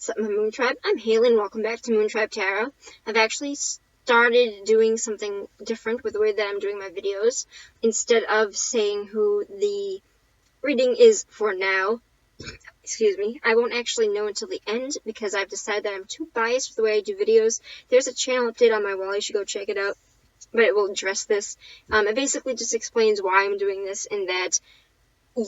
What's up, my Moon Tribe? I'm Haley, and welcome back to Moon Tribe Tarot. I've actually started doing something different with the way that I'm doing my videos. Instead of saying who the reading is for now, excuse me, I won't actually know until the end because I've decided that I'm too biased with the way I do videos. There's a channel update on my wall, you should go check it out, but it will address this. It basically just explains why I'm doing this, and that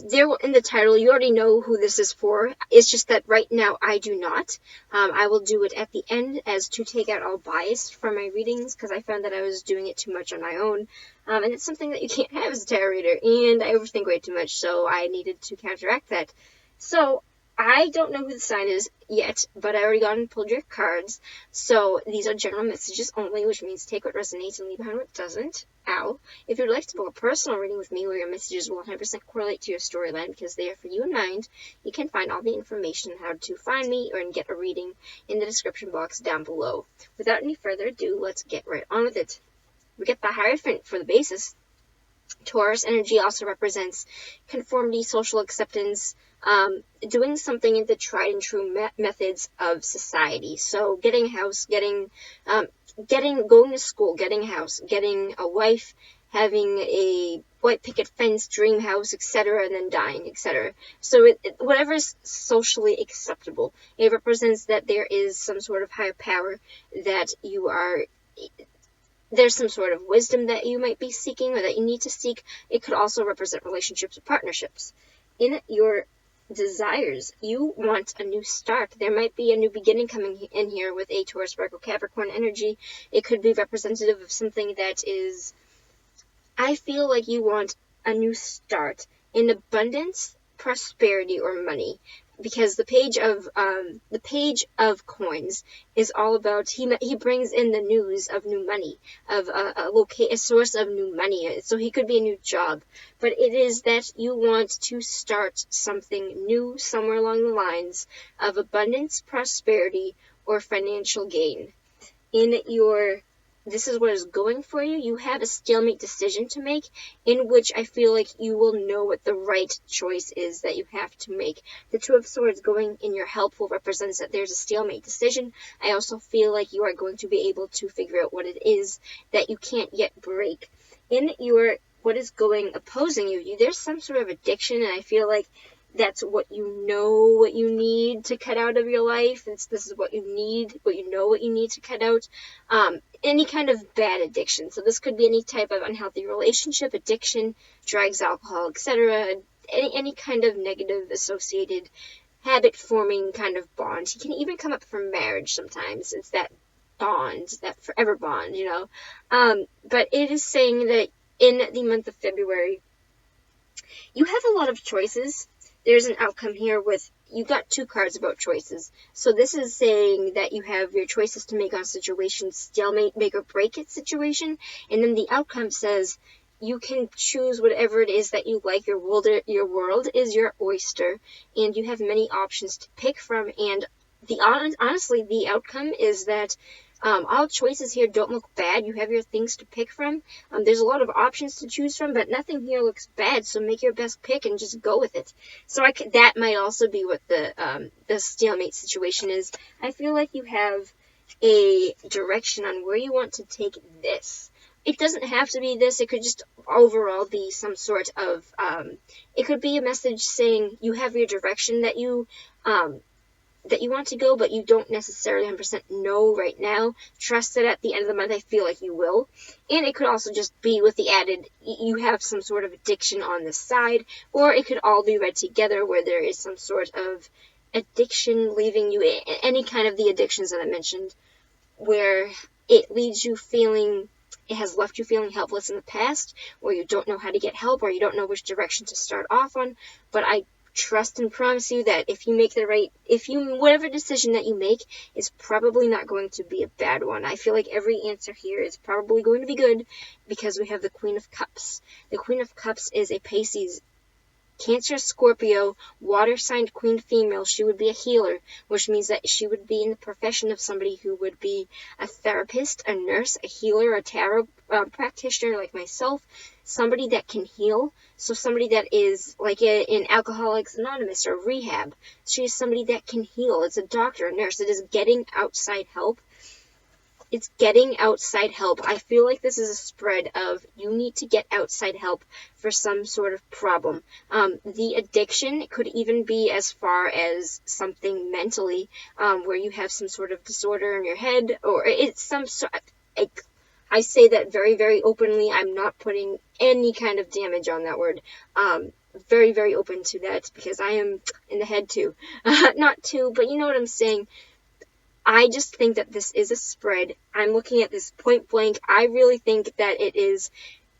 there in the title, you already know who this is for. It's just that right now I do not. I will do it at the end as to take out all bias from my readings, because I found that I was doing it too much on my own. And it's something that you can't have as a tarot reader, and I overthink way too much, so I needed to counteract that. So, I don't know who the sign is yet, but I already got and pulled your cards. So these are general messages only, which means take what resonates and leave behind what doesn't. Ow. If you'd like to book a personal reading with me where your messages will 100% correlate to your storyline because they are for you in mind, you can find all the information on how to find me or get a reading in the description box down below. Without any further ado, let's get right on with it. We get the Hierophant for the basis. Taurus energy also represents conformity, social acceptance, doing something in the tried and true methods of society. So getting a house, going to school, getting a house, getting a wife, having a white picket fence, dream house, etc., and then dying, etc. So whatever is socially acceptable. It represents that there is some sort of higher power that you are... There's some sort of wisdom that you might be seeking or that you need to seek. It could also represent relationships or partnerships. In your desires, you want a new start. There might be a new beginning coming in here with a Taurus, Virgo, Capricorn energy. It could be representative of something that is... I feel like you want a new start in abundance, prosperity, or money. Because the page of coins is all about, he brings in the news of new money, of a source of new money. So he could be a new job, but it is that you want to start something new somewhere along the lines of abundance, prosperity, or financial gain. This is what is going for you. You have a stalemate decision to make, in which I feel like you will know what the right choice is that you have to make. The Two of Swords going in your helpful represents that there's a stalemate decision. I also feel like you are going to be able to figure out what it is that you can't yet break. In your what is going opposing you, there's some sort of addiction, and I feel like that's what you need to cut out of your life. This is what you need to cut out. Any kind of bad addiction. So this could be any type of unhealthy relationship, addiction, drugs, alcohol, etc. Any kind of negative associated habit-forming kind of bond. It can even come up from marriage sometimes. It's that bond, that forever bond, you know. But it is saying that in the month of February, you have a lot of choices. There's an outcome here with, you got two cards about choices. So this is saying that you have your choices to make on situations, stalemate, make or break it situation. And then the outcome says you can choose whatever it is that you like. Your world is your oyster, and you have many options to pick from. And honestly, the outcome is that all choices here don't look bad. You have your things to pick from. There's a lot of options to choose from, but nothing here looks bad, so make your best pick and just go with it. So that might also be what the stalemate situation is. I feel like you have a direction on where you want to take this. It doesn't have to be this. It could just overall be some sort of... it could be a message saying you have your direction that you want to go, but you don't necessarily 100% know right now. Trust that at the end of the month, I feel like you will. And it could also just be with the added, you have some sort of addiction on the side, or it could all be read together where there is some sort of addiction leaving you, any kind of the addictions that I mentioned, where it leaves you feeling, it has left you feeling helpless in the past, or you don't know how to get help, or you don't know which direction to start off on. But I trust and promise you that if you make whatever decision that you make is probably not going to be a bad one. I feel like every answer here is probably going to be good because we have the Queen of Cups. The Queen of Cups is a Pisces Cancer, Scorpio, water sign, queen female, she would be a healer, which means that she would be in the profession of somebody who would be a therapist, a nurse, a healer, a tarot practitioner like myself, somebody that can heal. So somebody that is like in Alcoholics Anonymous or rehab. She is somebody that can heal. It's a doctor, a nurse. It is getting outside help. It's getting outside help. I feel like this is a spread of you need to get outside help for some sort of problem. The addiction could even be as far as something mentally, where you have some sort of disorder in your head, or it's some sort. I say that very, very openly. I'm not putting any kind of damage on that word. Very, very open to that because I am in the head too. Not too, but you know what I'm saying. I just think that this is a spread. I'm looking at this point blank. I really think that it is,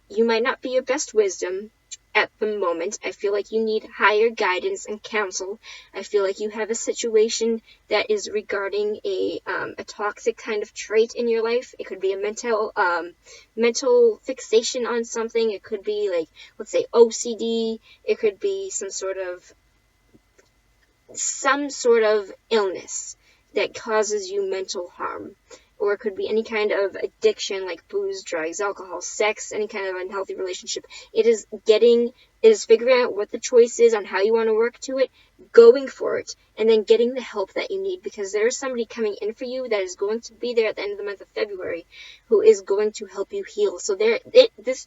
you might not be your best wisdom at the moment. I feel like you need higher guidance and counsel. I feel like you have a situation that is regarding a toxic kind of trait in your life. It could be a mental fixation on something. It could be like, let's say OCD. It could be some sort of illness that causes you mental harm, or it could be any kind of addiction like booze, drugs, alcohol, sex, any kind of unhealthy relationship. It is figuring out what the choice is on how you want to work to it, going for it, and then getting the help that you need, because there is somebody coming in for you that is going to be there at the end of the month of February who is going to help you heal. So this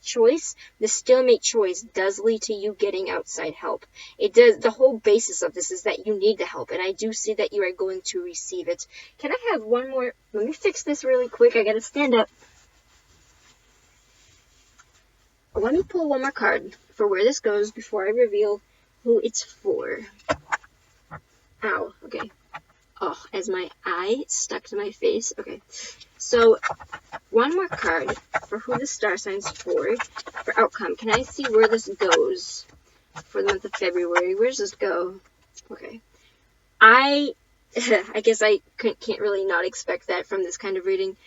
stalemate choice does lead to you getting outside help. It does. The whole basis of this is that you need the help, and I do see that you are going to receive it. Can I have one more? Let me fix this really quick. I gotta stand up. Let me pull one more card for where this goes before I reveal who it's for. Ow, okay. Oh, as my eye stuck to my face. Okay, so one more card for who the star sign's for outcome. Can I see where this goes for the month of February? Where does this go? Okay. I guess I can't really not expect that from this kind of reading.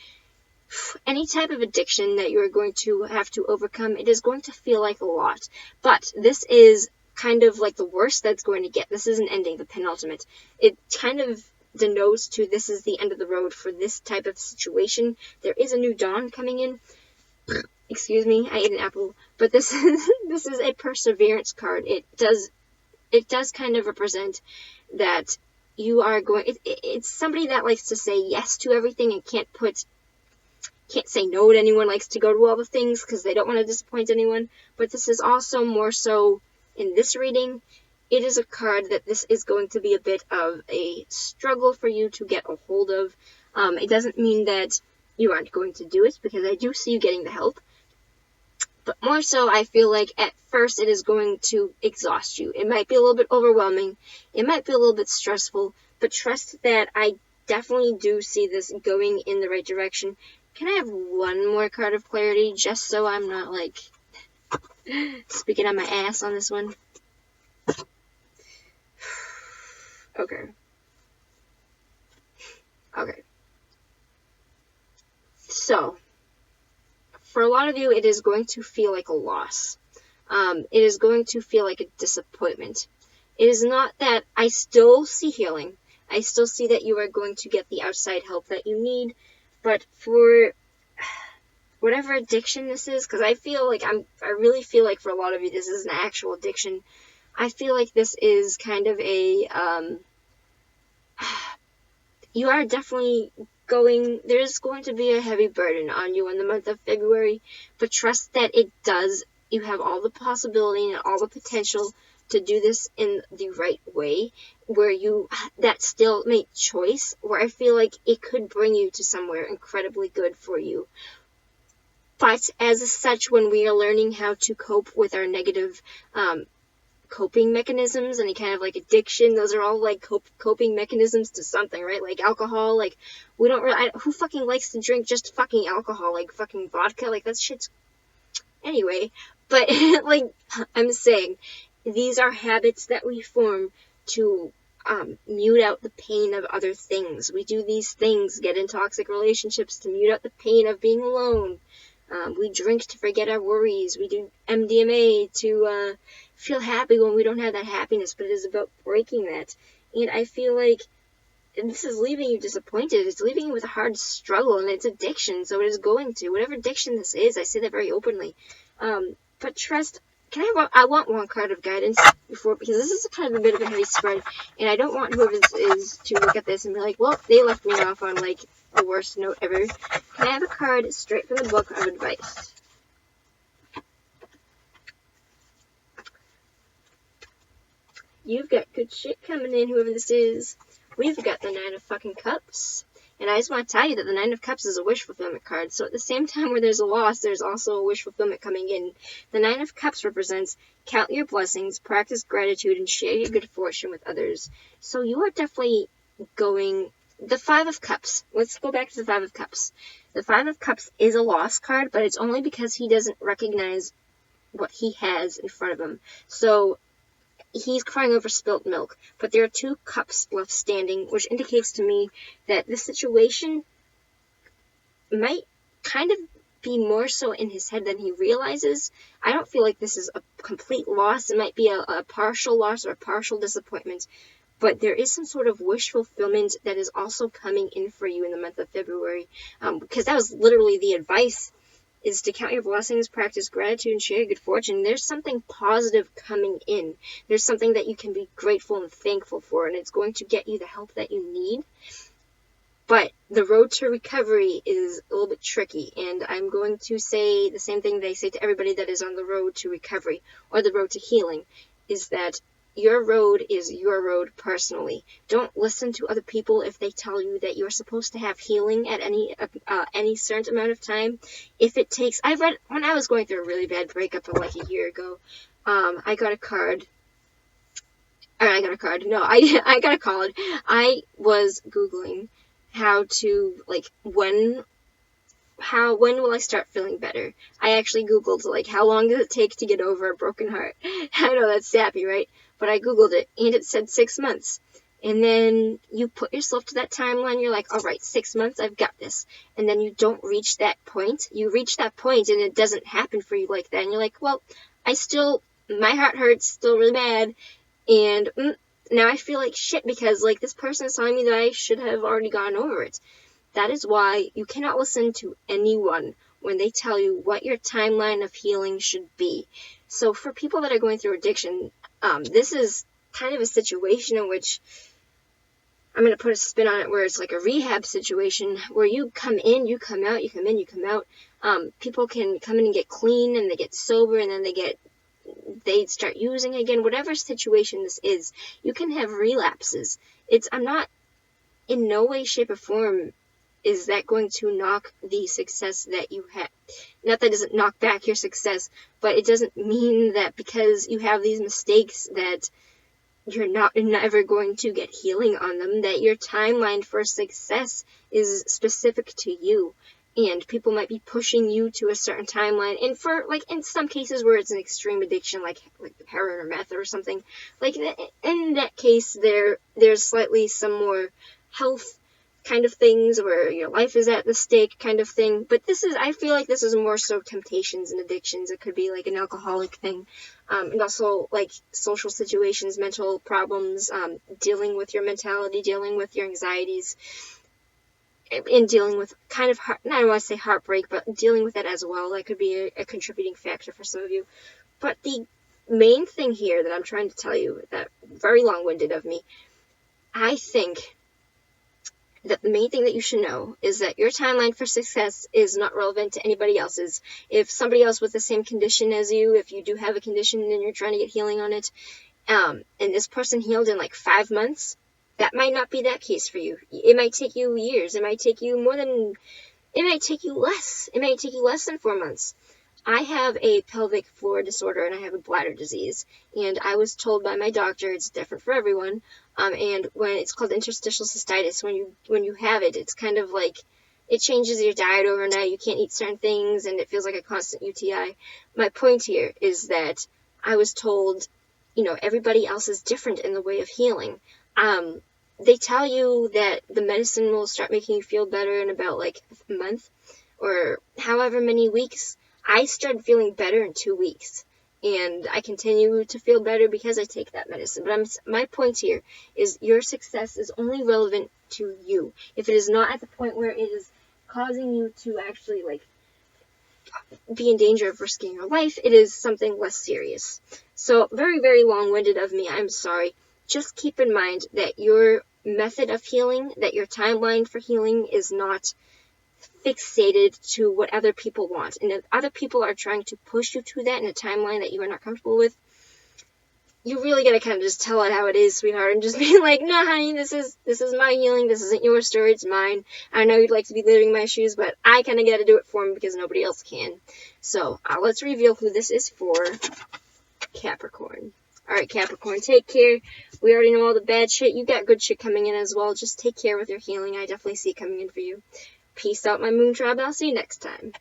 Any type of addiction that you are going to have to overcome, it is going to feel like a lot. But this is kind of like the worst that's going to get. This isn't ending, the penultimate. It kind of denotes to this is the end of the road for this type of situation. There is a new dawn coming in. Excuse me, I ate an apple. But this is a perseverance card. It does kind of represent that you are going. It's somebody that likes to say yes to everything and can't say no to anyone, likes to go to all the things because they don't want to disappoint anyone. But this is also more so in this reading. It is a card that this is going to be a bit of a struggle for you to get a hold of. It doesn't mean that you aren't going to do it, because I do see you getting the help. But more so, I feel like at first it is going to exhaust you. It might be a little bit overwhelming. It might be a little bit stressful. But trust that I definitely do see this going in the right direction. Can I have one more card of clarity, just so I'm not, like, speaking on my ass on this one? Okay. So, for a lot of you, it is going to feel like a loss. It is going to feel like a disappointment. It is not that I still see healing. I still see that you are going to get the outside help that you need. But for whatever addiction this is, because I really feel like for a lot of you, this is an actual addiction. I feel like this is kind of you are definitely there's going to be a heavy burden on you in the month of February, but trust that you have all the possibility and all the potential to do this in the right way, where that stalemate choice, where I feel like it could bring you to somewhere incredibly good for you. But as such, when we are learning how to cope with our negative coping mechanisms, any kind of like addiction, those are all like coping mechanisms to something, right? Like alcohol, like we don't really, who fucking likes to drink just fucking alcohol, like fucking vodka, like that shit's, anyway, but like I'm saying, these are habits that we form to mute out the pain of other things. We do these things, get in toxic relationships to mute out the pain of being alone. We drink to forget our worries. We do MDMA to feel happy when we don't have that happiness, but it is about breaking that. And I feel like this is leaving you disappointed. It's leaving you with a hard struggle, and it's addiction, so it is going to. Whatever addiction this is, I say that very openly. But trust, I want one card of guidance before, because this is kind of a bit of a heavy spread, and I don't want whoever this is to look at this and be like, well, they left me off on, like, the worst note ever. Can I have a card straight from the book of advice? You've got good shit coming in, whoever this is. We've got the Nine of fucking Cups. And I just want to tell you that the Nine of Cups is a wish fulfillment card. So at the same time where there's a loss, there's also a wish fulfillment coming in. The Nine of Cups represents count your blessings, practice gratitude, and share your good fortune with others. So you are definitely going... The Five of Cups. Let's go back to the Five of Cups. The Five of Cups is a loss card, but it's only because he doesn't recognize what he has in front of him. So he's crying over spilt milk, but there are 2 cups left standing, which indicates to me that this situation might kind of be more so in his head than he realizes. I don't feel like this is a complete loss. It might be a partial loss or a partial disappointment, but there is some sort of wish fulfillment that is also coming in for you in the month of February, because that was literally the advice, is to count your blessings, practice gratitude, and share your good fortune. There's something positive coming in. There's something that you can be grateful and thankful for, and it's going to get you the help that you need. But the road to recovery is a little bit tricky, and I'm going to say the same thing they say to everybody that is on the road to recovery, or the road to healing, is that your road is your road personally. Don't listen to other people if they tell you that you're supposed to have healing at any certain amount of time. If it takes... I read... When I was going through a really bad breakup like a year ago, I got a card. I got a card. No, I got a card. I was Googling how to, like, when will I start feeling better? I actually Googled, like, how long does it take to get over a broken heart? I know that's sappy, right? But I Googled it, and it said 6 months. And then you put yourself to that timeline, you're like, all right, 6 months, I've got this. And then you don't reach that point. You reach that point, and it doesn't happen for you like that. And you're like, well, my heart hurts, still really bad. And now I feel like shit because, like, this person is telling me that I should have already gone over it. That is why you cannot listen to anyone when they tell you what your timeline of healing should be. So for people that are going through addiction, this is kind of a situation in which I'm going to put a spin on it where it's like a rehab situation where you come in, you come out, you come in, you come out. People can come in and get clean and they get sober and then they start using again. Whatever situation this is, you can have relapses. I'm not in no way, shape, or form is that going to knock the success that you have. Not that it doesn't knock back your success, but it doesn't mean that because you have these mistakes that you're never going to get healing on them, that your timeline for success is specific to you. And people might be pushing you to a certain timeline. And for, like, in some cases where it's an extreme addiction, like heroin or meth or something, like, in that case, there's slightly some more health kind of things where your life is at the stake kind of thing. But I feel like this is more so temptations and addictions. It could be like an alcoholic thing. And also like social situations, mental problems, dealing with your mentality, dealing with your anxieties, and dealing with kind of, I don't want to say heartbreak, but dealing with it as well. That could be a contributing factor for some of you. But the main thing here that I'm trying to tell you, that very long-winded of me, I think that the main thing that you should know is that your timeline for success is not relevant to anybody else's. If somebody else with the same condition as you, if you do have a condition and you're trying to get healing on it, and this person healed in like 5 months, that might not be that case for you. It might take you years. It might take you it might take you less. It might take you less than 4 months. I have a pelvic floor disorder and I have a bladder disease, and I was told by my doctor it's different for everyone. And when it's called interstitial cystitis, when you have it, it's kind of like it changes your diet overnight. You can't eat certain things, and it feels like a constant UTI. My point here is that I was told, everybody else is different in the way of healing. They tell you that the medicine will start making you feel better in about like a month. or however many weeks, I started feeling better in 2 weeks. And I continue to feel better because I take that medicine. But my point here is your success is only relevant to you. If it is not at the point where it is causing you to actually, like, be in danger of risking your life, it is something less serious. So, very, very long-winded of me, I'm sorry. Just keep in mind that your method of healing, that your timeline for healing is not fixated to what other people want. And if other people are trying to push you to that in a timeline that you are not comfortable with, you really gotta kind of just tell it how it is, sweetheart, and just be like, nah, honey, this is my healing, this isn't your story, it's mine. I know you'd like to be living my shoes, but I kind of gotta do it for me because nobody else can. So, let's reveal who this is for. Capricorn. Alright, Capricorn, take care. We already know all the bad shit. You got good shit coming in as well. Just take care with your healing. I definitely see it coming in for you. Peace out, my Moon Tribe. I'll see you next time.